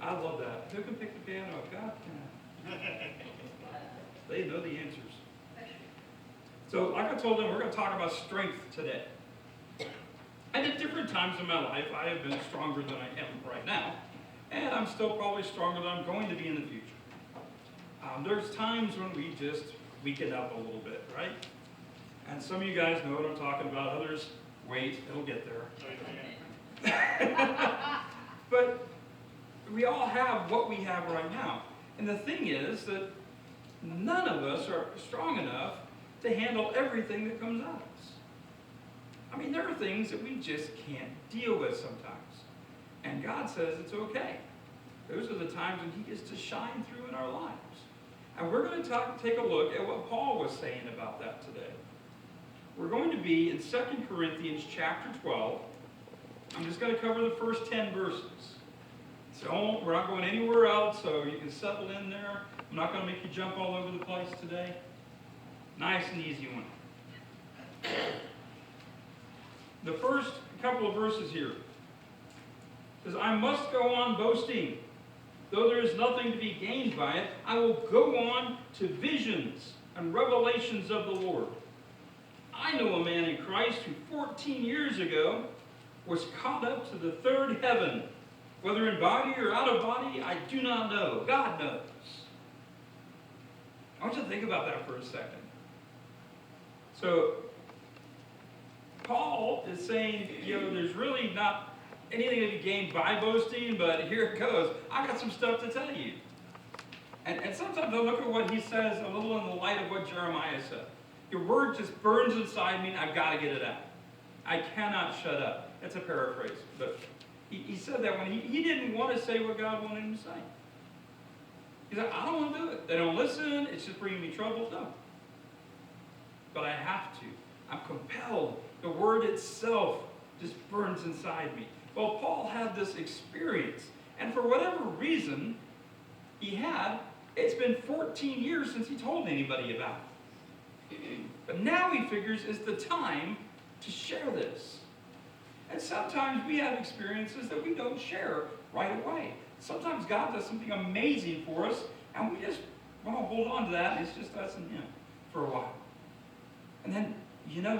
I love that. Who can pick the piano up? God can. They know the answers. So, like I told them, we're going to talk about strength today. And at different times in my life, I have been stronger than I am right now. And I'm still probably stronger than I'm going to be in the future. There's times when we just weaken up a little bit, right? And some of you guys know what I'm talking about. Others, wait, it'll get there. But we all have what we have right now. And the thing is that none of us are strong enough to handle everything that comes at us. I mean, there are things that we just can't deal with sometimes. And God says it's okay. Those are the times when He gets to shine through in our lives. And we're going to take a look at what Paul was saying about that today. We're going to be in 2 Corinthians chapter 12. I'm just going to cover the first 10 verses. So we're not going anywhere else, so you can settle in there. I'm not going to make you jump all over the place today. Nice and easy one. The first couple of verses here says, I must go on boasting. Though there is nothing to be gained by it, I will go on to visions and revelations of the Lord. I know a man in Christ who 14 years ago was caught up to the third heaven. Whether in body or out of body, I do not know. God knows. I want you to think about that for a second. So, Paul is saying, there's really not anything to be gained by boasting, but here it goes. I got some stuff to tell you. And sometimes I look at what he says a little in the light of what Jeremiah said. Your word just burns inside me, and I've got to get it out. I cannot shut up. That's a paraphrase. But he said that when he didn't want to say what God wanted him to say. He said, I don't want to do it. They don't listen. It's just bringing me trouble. No. But I have to. I'm compelled. The word itself just burns inside me. Well, Paul had this experience. And for whatever reason he had, it's been 14 years since he told anybody about it. But now he figures it's the time to share this. And sometimes we have experiences that we don't share right away. Sometimes God does something amazing for us, and we just want to hold on to that, and it's just us and Him for a while. And then,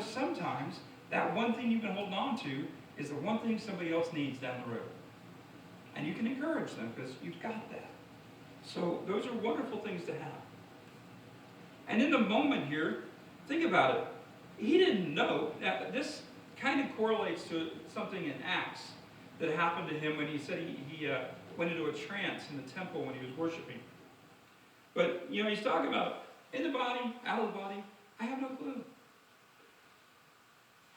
sometimes that one thing you've been holding on to is the one thing somebody else needs down the road. And you can encourage them because you've got that. So those are wonderful things to have. And in the moment here, think about it. He didn't know that this kind of correlates to something in Acts that happened to him when he said he went into a trance in the temple when he was worshiping. But, he's talking about in the body, out of the body. I have no clue.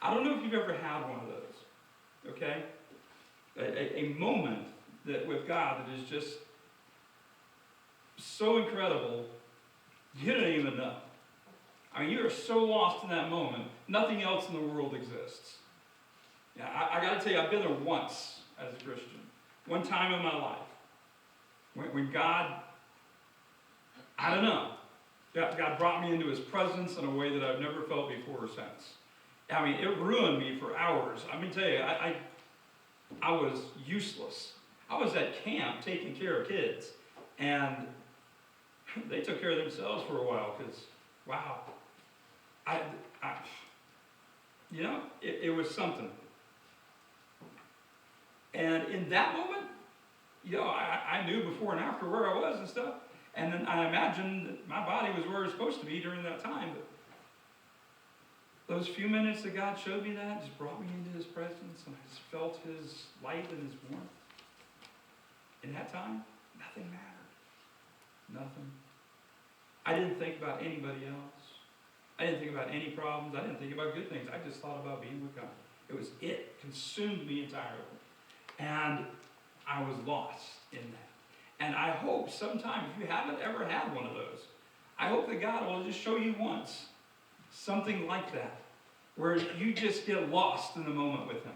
I don't know if you've ever had one of those, okay? A moment that with God that is just so incredible, you don't even know. I mean, you are so lost in that moment, nothing else in the world exists. Yeah, I got to tell you, I've been there once as a Christian. One time in my life. When God, I don't know, God brought me into His presence in a way that I've never felt before or since. I mean, it ruined me for hours. I mean, tell you, I was useless. I was at camp taking care of kids, and they took care of themselves for a while because, wow, it was something. And in that moment, I knew before and after where I was and stuff. And then I imagined that my body was where it was supposed to be during that time. But those few minutes that God showed me that just brought me into His presence, and I just felt His light and His warmth. In that time, nothing mattered. Nothing. I didn't think about anybody else. I didn't think about any problems. I didn't think about good things. I just thought about being with God. It consumed me entirely. And I was lost in that. And I hope sometime, if you haven't ever had one of those, I hope that God will just show you once something like that, where you just get lost in the moment with Him.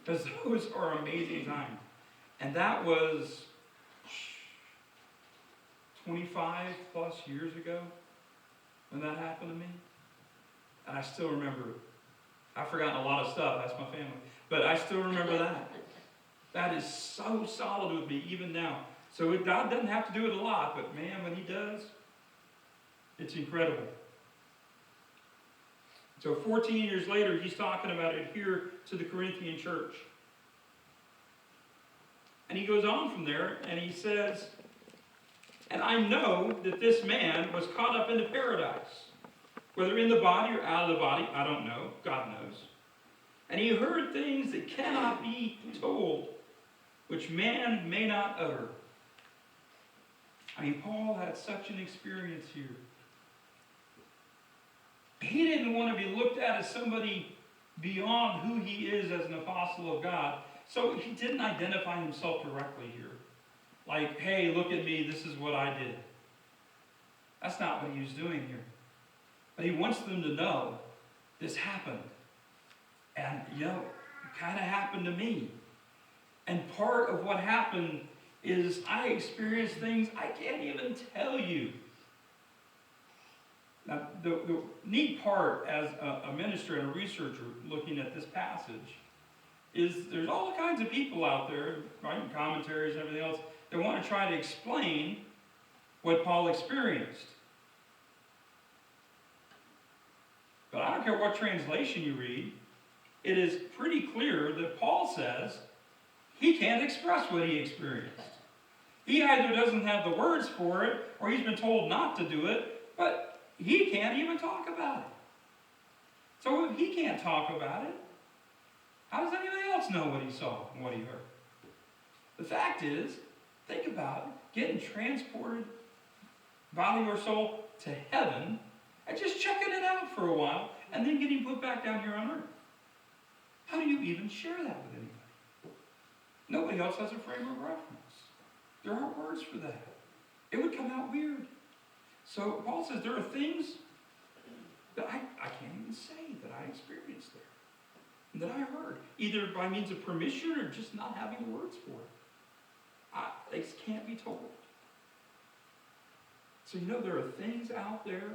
Because those are amazing times. And that was 25 plus years ago when that happened to me. And I still remember it. I've forgotten a lot of stuff, that's my family. But I still remember that. That is so solid with me even now. So God doesn't have to do it a lot, but man, when he does, it's incredible. So 14 years later, he's talking about it here to the Corinthian church. And he goes on from there, and he says, and I know that this man was caught up into paradise. Whether in the body or out of the body, I don't know. God knows. And he heard things that cannot be told, which man may not utter. I mean, Paul had such an experience here. He didn't want to be looked at as somebody beyond who he is as an apostle of God. So he didn't identify himself directly here. Like, hey, look at me, this is what I did. That's not what he was doing here. But he wants them to know this happened. And, it kind of happened to me. And part of what happened is I experienced things I can't even tell you. Now, the neat part as a minister and a researcher looking at this passage is there's all kinds of people out there writing commentaries and everything else that want to try to explain what Paul experienced. But I don't care what translation you read, it is pretty clear that Paul says he can't express what he experienced. He either doesn't have the words for it, or he's been told not to do it, but he can't even talk about it. So if he can't talk about it, how does anybody else know what he saw and what he heard? The fact is, think about getting transported, body or soul, to heaven, and just checking it out for a while, and then getting put back down here on earth. How do you even share that with anybody? Nobody else has a frame of reference. There aren't words for that. It would come out weird. So Paul says there are things that I can't even say that I experienced there, that I heard, either by means of permission or just not having the words for it. They can't be told. So there are things out there,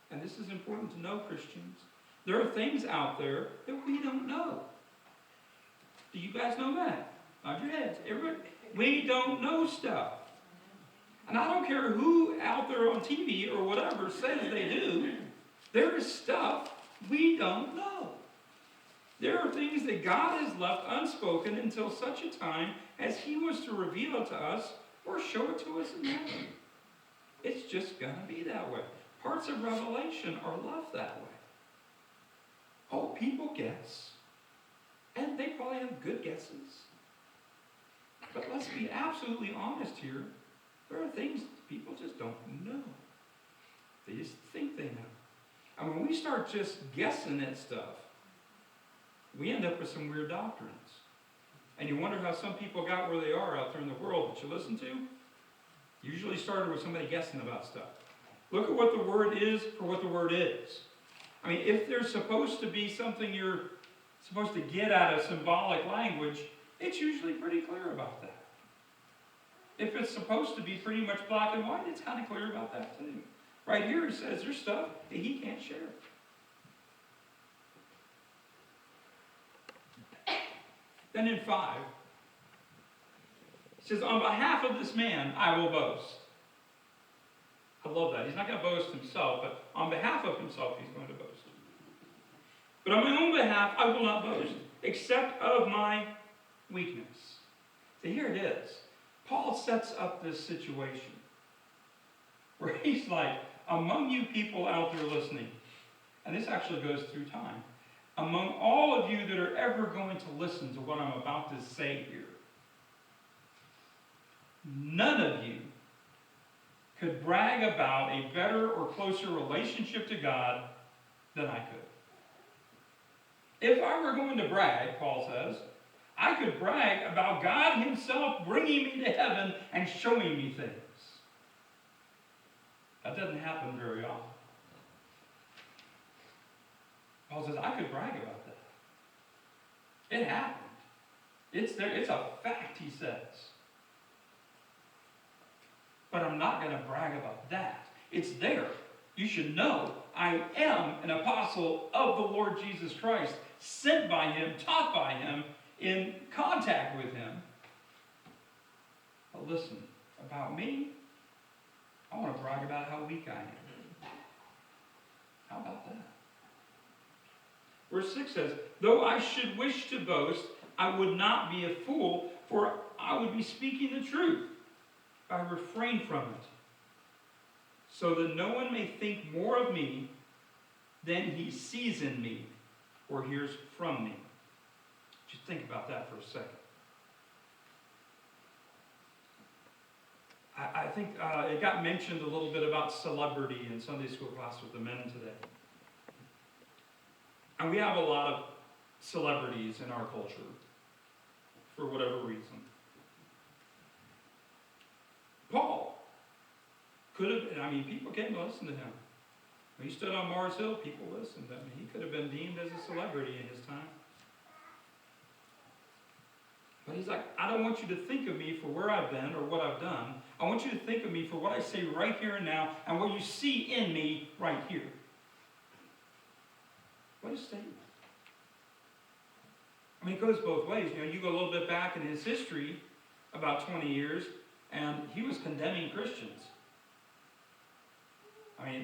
and this is important to know, Christians. There are things out there that we don't know. Do you guys know that? Nod your heads. We don't know stuff. And I don't care who out there on TV or whatever says they do, there is stuff we don't know. There are things that God has left unspoken until such a time as he was to reveal it to us or show it to us in heaven. It's just going to be that way. Parts of Revelation are left that way. Oh, people guess. And they probably have good guesses. But let's be absolutely honest here. There are things people just don't know. They just think they know. And when we start just guessing at stuff, we end up with some weird doctrines. And you wonder how some people got where they are out there in the world that you listen to. Usually started with somebody guessing about stuff. Look at what the word is for what the word is. I mean, if there's supposed to be something you're supposed to get out of symbolic language, it's usually pretty clear about that. If it's supposed to be pretty much black and white, it's kind of clear about that too. Right here it says there's stuff that he can't share. Then in 5, it says, on behalf of this man, I will boast. I love that. He's not going to boast himself, but on behalf of himself, he's going to boast. But on my own behalf, I will not boast, except of my weakness. So here it is. Paul sets up this situation where he's like, among you people out there listening, and this actually goes through time, among all of you that are ever going to listen to what I'm about to say here, none of you could brag about a better or closer relationship to God than I could. If I were going to brag, Paul says, I could brag about God himself bringing me to heaven and showing me things. That doesn't happen very often. Paul says, I could brag about that. It happened. It's there. It's a fact, he says. But I'm not going to brag about that. It's there. You should know I am an apostle of the Lord Jesus Christ, sent by him, taught by him, in contact with him. But listen, about me, I want to brag about how weak I am. How about that? Verse 6 says, though I should wish to boast, I would not be a fool, for I would be speaking the truth. I refrain from it, so that no one may think more of me than he sees in me or hears from me. Just think about that for a second. I think it got mentioned a little bit about celebrity in Sunday school class with the men today. And we have a lot of celebrities in our culture, for whatever reason. Paul could have, people came to listen to him. When he stood on Mars Hill, people listened to him. He could have been deemed as a celebrity in his time. But he's like, I don't want you to think of me for where I've been or what I've done. I want you to think of me for what I say right here and now and what you see in me right here. What a statement. It goes both ways. You go a little bit back in his history, about 20 years, and he was condemning Christians.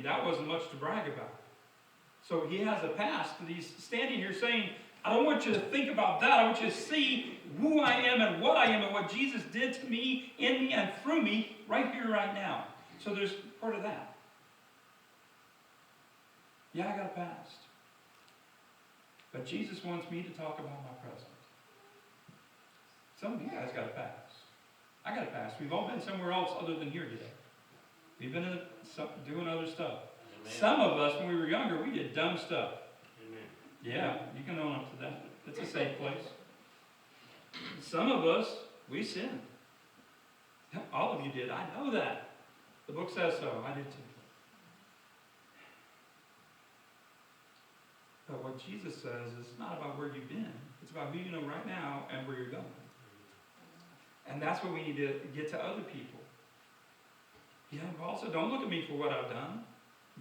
That wasn't much to brag about. So he has a past that he's standing here saying, I don't want you to think about that. I want you to see who I am and what I am and what Jesus did to me, in me, and through me right here, right now. So there's part of that. Yeah, I got a past. But Jesus wants me to talk about my present. Some of you guys got a past. I got a past. We've all been somewhere else other than here today. We've been doing other stuff. Amen. Some of us, when we were younger, we did dumb stuff. Amen. Yeah, you can own up to that. It's a safe place. Some of us, we sinned. All of you did. I know that. The book says so. I did too. But what Jesus says is not about where you've been. It's about who you know right now and where you're going. And that's what we need to get to other people. Paul said, don't look at me for what I've done,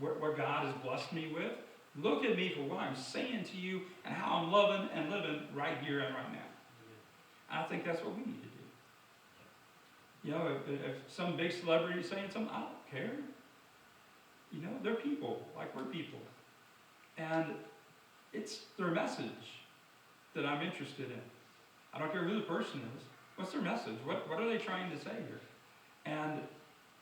what God has blessed me with. Look at me for what I'm saying to you and how I'm loving and living right here and right now. And I think that's what we need to do. If some big celebrity is saying something, I don't care. They're people, like we're people. And it's their message that I'm interested in. I don't care who the person is. What's their message? What are they trying to say here? And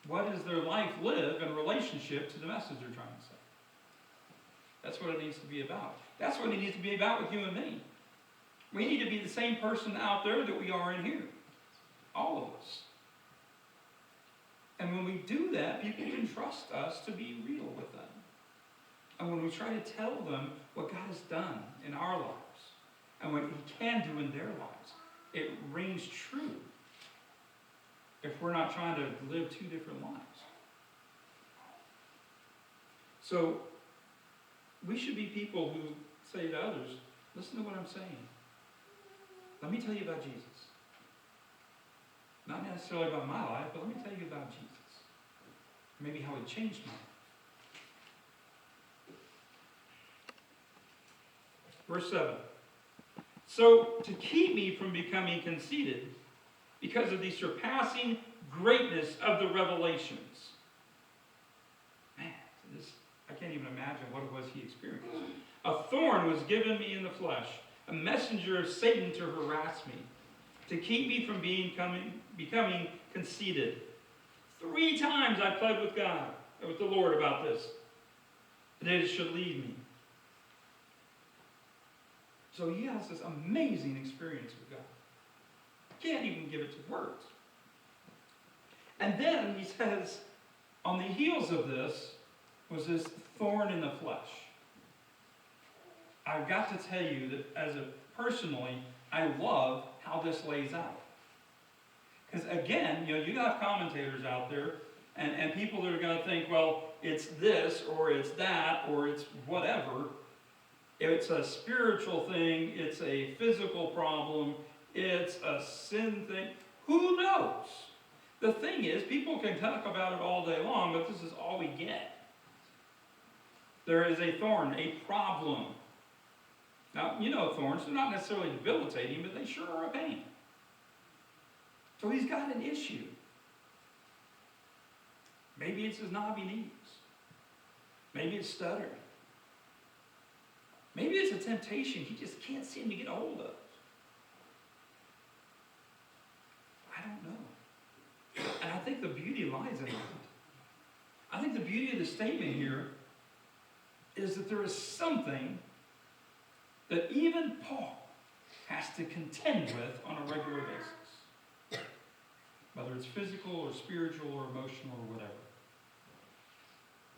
what is their life live in relationship to the message they're trying to say? That's what it needs to be about. That's what it needs to be about with you and me. We need to be the same person out there that we are in here. All of us. And when we do that, people can trust us to be real with them. And when we try to tell them what God has done in our lives and what He can do in their lives, it rings true if we're not trying to live two different lives. So, we should be people who say to others, listen to what I'm saying. Let me tell you about Jesus. Not necessarily about my life, but let me tell you about Jesus. Maybe how He changed my life. Verse 7. So, to keep me from becoming conceited, because of the surpassing greatness of the revelations. Man, I can't even imagine what it was he experienced. A thorn was given me in the flesh, a messenger of Satan to harass me, to keep me from becoming conceited. 3 times I pled with God, with the Lord about this, that it should leave me. So he has this amazing experience with God. Can't even give it to words. And then he says, on the heels of this was this thorn in the flesh. I've got to tell you that personally, I love how this lays out. Because again, you have commentators out there and people that are going to think, well, it's this or it's that or it's whatever. It's a spiritual thing. It's a physical problem. It's a sin thing. Who knows? The thing is, people can talk about it all day long, but this is all we get. There is a thorn, a problem. Now, thorns, they're not necessarily debilitating, but they sure are a pain. So he's got an issue. Maybe it's his knobby knees. Maybe it's stuttering. Maybe it's a temptation he just can't seem to get a hold of. I don't know. And I think the beauty lies in that. I think the beauty of the statement here is that there is something that even Paul has to contend with on a regular basis. Whether it's physical or spiritual or emotional or whatever.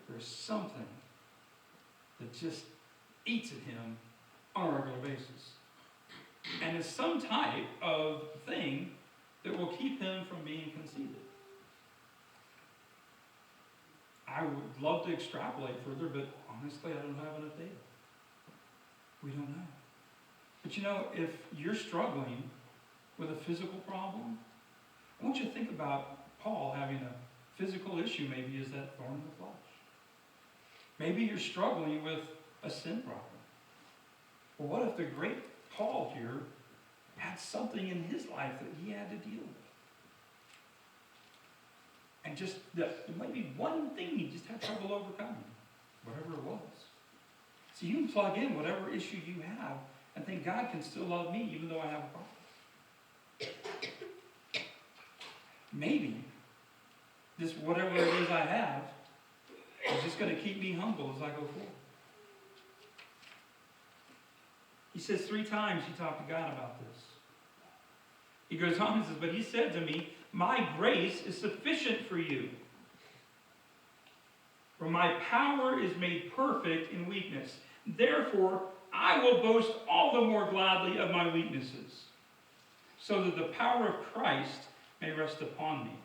There's something that just eats at him on a regular basis. And it's some type of thing that will keep him from being conceited. I would love to extrapolate further, but honestly, I don't have enough data. We don't know. But you know, if you're struggling with a physical problem, I want you to think about Paul having a physical issue, maybe is that thorn in the flesh. Maybe you're struggling with a sin problem. Well, what if the great Paul here had something in his life that he had to deal with? And just, it might be one thing he just had trouble overcoming, whatever it was. So you can plug in whatever issue you have and think God can still love me even though I have a problem. Maybe this whatever it is I have is just going to keep me humble as I go forward. He says 3 times he talked to God about this. He goes on and says, but he said to me, my grace is sufficient for you. For my power is made perfect in weakness. Therefore, I will boast all the more gladly of my weaknesses, so that the power of Christ may rest upon me.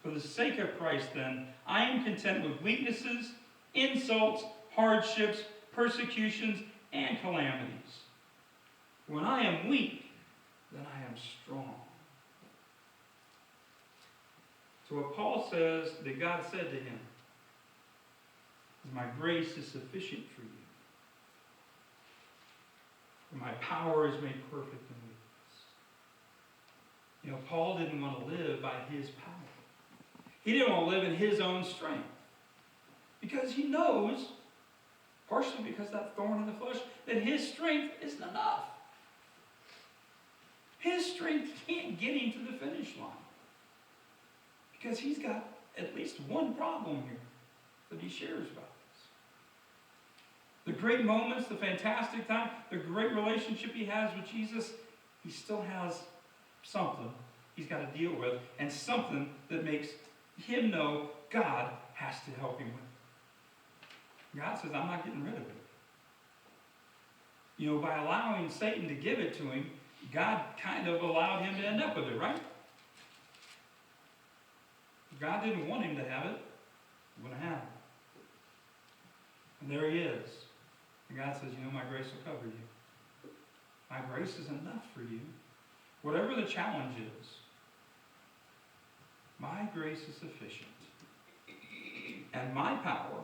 For the sake of Christ, then, I am content with weaknesses, insults, hardships, persecutions, and calamities. When I am weak, then I am strong. So what Paul says that God said to him is, my grace is sufficient for you. For my power is made perfect in weakness. You know, Paul didn't want to live by his power. He didn't want to live in his own strength. Because he knows, partially because that thorn in the flesh, that his strength isn't enough. His strength can't get him to the finish line. Because he's got at least one problem here that he shares about this. The great moments, the fantastic time, the great relationship he has with Jesus, he still has something he's got to deal with, and something that makes him know God has to help him with. God says, I'm not getting rid of it. You know, by allowing Satan to give it to him, God kind of allowed him to end up with it, right? God didn't want him to have it. He wouldn't have it. And there he is. And God says, you know, my grace will cover you. My grace is enough for you. Whatever the challenge is, my grace is sufficient. And my power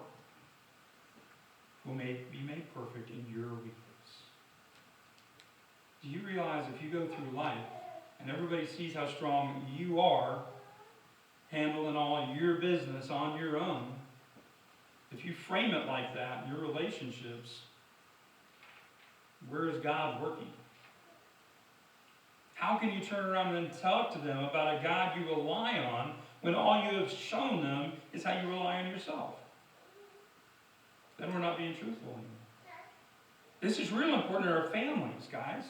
will be made perfect in your weakness. Do you realize if you go through life and everybody sees how strong you are, handling all your business on your own, if you frame it like that in your relationships, where is God working? How can you turn around and talk to them about a God you rely on when all you have shown them is how you rely on yourself? Then we're not being truthful anymore. This is real important in our families, guys.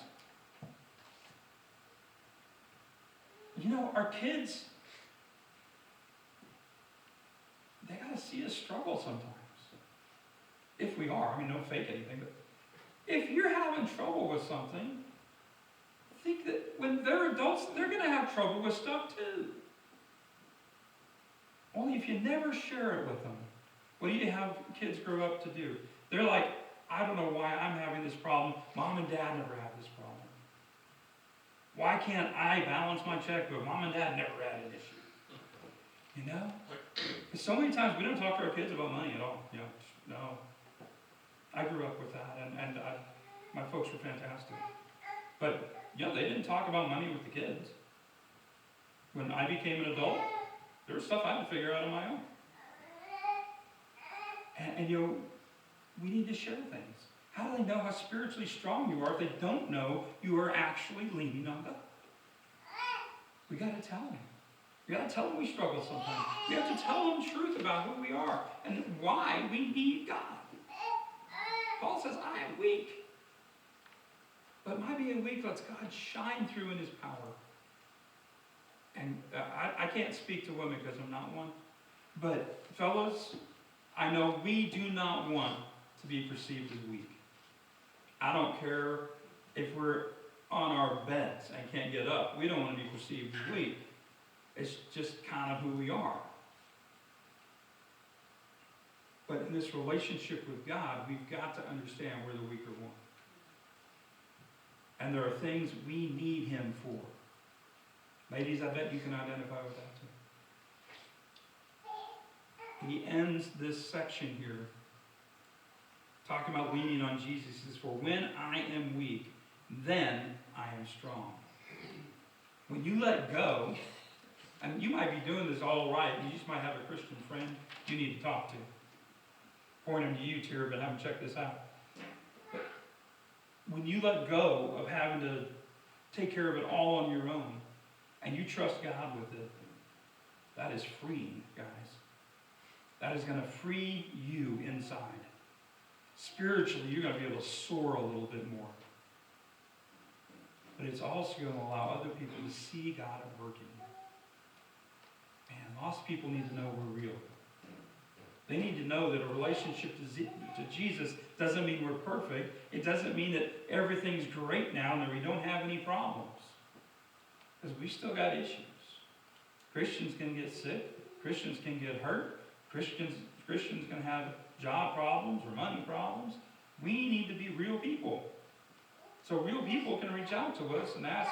You know, our kids, they got to see us struggle sometimes. If we are, I mean, don't fake anything, but if you're having trouble with something, think that when they're adults, they're going to have trouble with stuff too. Only if you never share it with them. What do you have kids grow up to do? They're like, I don't know why I'm having this problem. Mom and Dad never had this problem. Why can't I balance my checkbook? Mom and Dad never had an issue. You know? Because so many times we don't talk to our kids about money at all. You know, no. I grew up with that, and my folks were fantastic. But, you know, they didn't talk about money with the kids. When I became an adult, there was stuff I had to figure out on my own. And we need to share things. How do they know how spiritually strong you are if they don't know you are actually leaning on God? We got to tell them. We got to tell them we struggle sometimes. We have to tell them the truth about who we are and why we need God. Paul says, I am weak. But my being weak lets God shine through in his power. And I can't speak to women because I'm not one. But fellas, I know we do not want to be perceived as weak. I don't care if we're on our beds and can't get up. We don't want to be perceived as weak. It's just kind of who we are. But in this relationship with God, we've got to understand we're the weaker one. And there are things we need him for. Ladies, I bet you can identify with that too. He ends this section here talking about leaning on Jesus. He says, for when I am weak, then I am strong. When you let go, and you might be doing this all right, you just might have a Christian friend you need to talk to. Point them to you, Tara, but have them check this out. But when you let go of having to take care of it all on your own, and you trust God with it, that is freeing, guys. That is going to free you inside. Spiritually, you're going to be able to soar a little bit more. But it's also going to allow other people to see God at work in you. Man, lost people need to know we're real. They need to know that a relationship to Jesus doesn't mean we're perfect. It doesn't mean that everything's great now and that we don't have any problems. Because we still got issues. Christians can get sick. Christians can get hurt. Christians can have job problems or money problems. We need to be real people. So real people can reach out to us and ask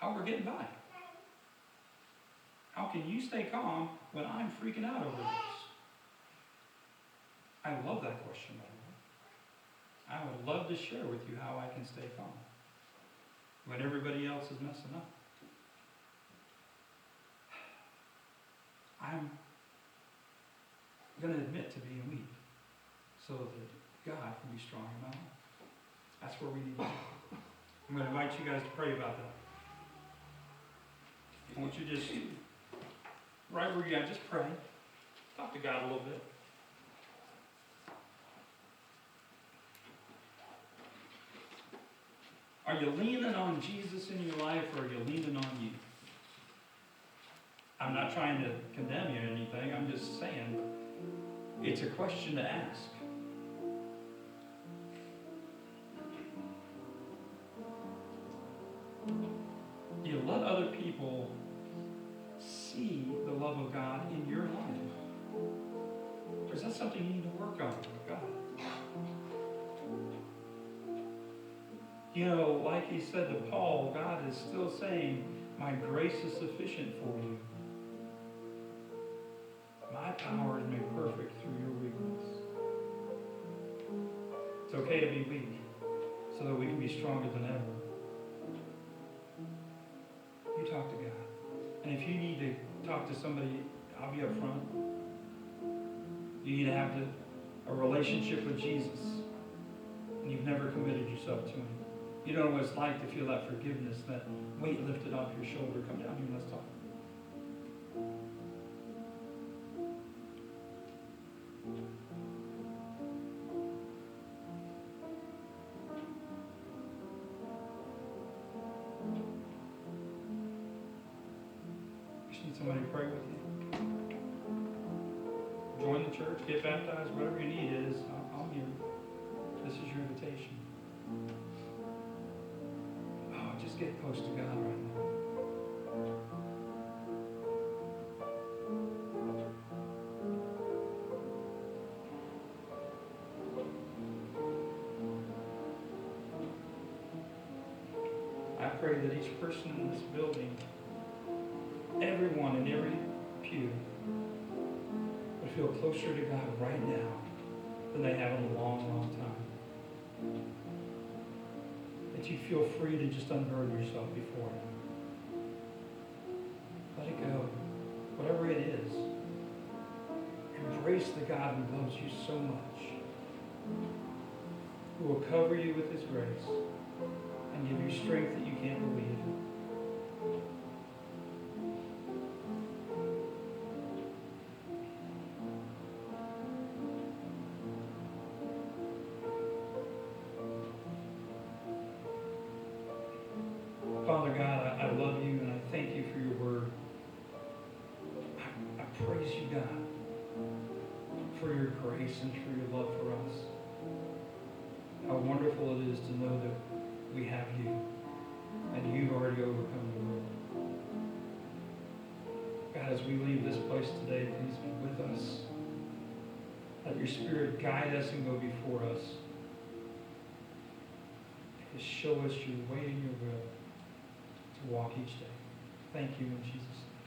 how we're getting by. How can you stay calm when I'm freaking out over this? I love that question, by the way. I would love to share with you how I can stay calm when everybody else is messing up. I'm going to admit to being weak so that God can be strong in my life. That's where we need to be. I'm going to invite you guys to pray about that. I want you to just, right where you're at, just pray. Talk to God a little bit. Are you leaning on Jesus in your life, or are you leaning on you? I'm not trying to condemn you or anything. I'm just saying it's a question to ask. Do you let other people see the love of God in your life? Or is that something you need to work on with God? You know, like he said to Paul, God is still saying, my grace is sufficient for you. My power is made perfect through your weakness. It's okay to be weak so that we can be stronger than ever. You talk to God. And if you need to talk to somebody, I'll be up front. You need to have a relationship with Jesus. And you've never committed yourself to him. You don't know what it's like to feel that forgiveness, that weight lifted off your shoulder. Come down here and let's talk. You need somebody to pray with you. Join the church, get baptized, whatever your need is, I'm here. This is your invitation. Oh, just get close to God right now. I pray that each person in this building, everyone in every pew, would feel closer to God right now than they have in a long, long time. That you feel free to just unburden yourself before him. Let it go. God who loves you so much, who will cover you with his grace and give you strength that you can't believe. Father God, I love you and I thank you for your word. I praise you, God, for your grace and for your love for us. How wonderful it is to know that we have you and you've already overcome the world. God, as we leave this place today, please be with us. Let your Spirit guide us and go before us. Just show us your way and your will to walk each day. Thank you in Jesus' name.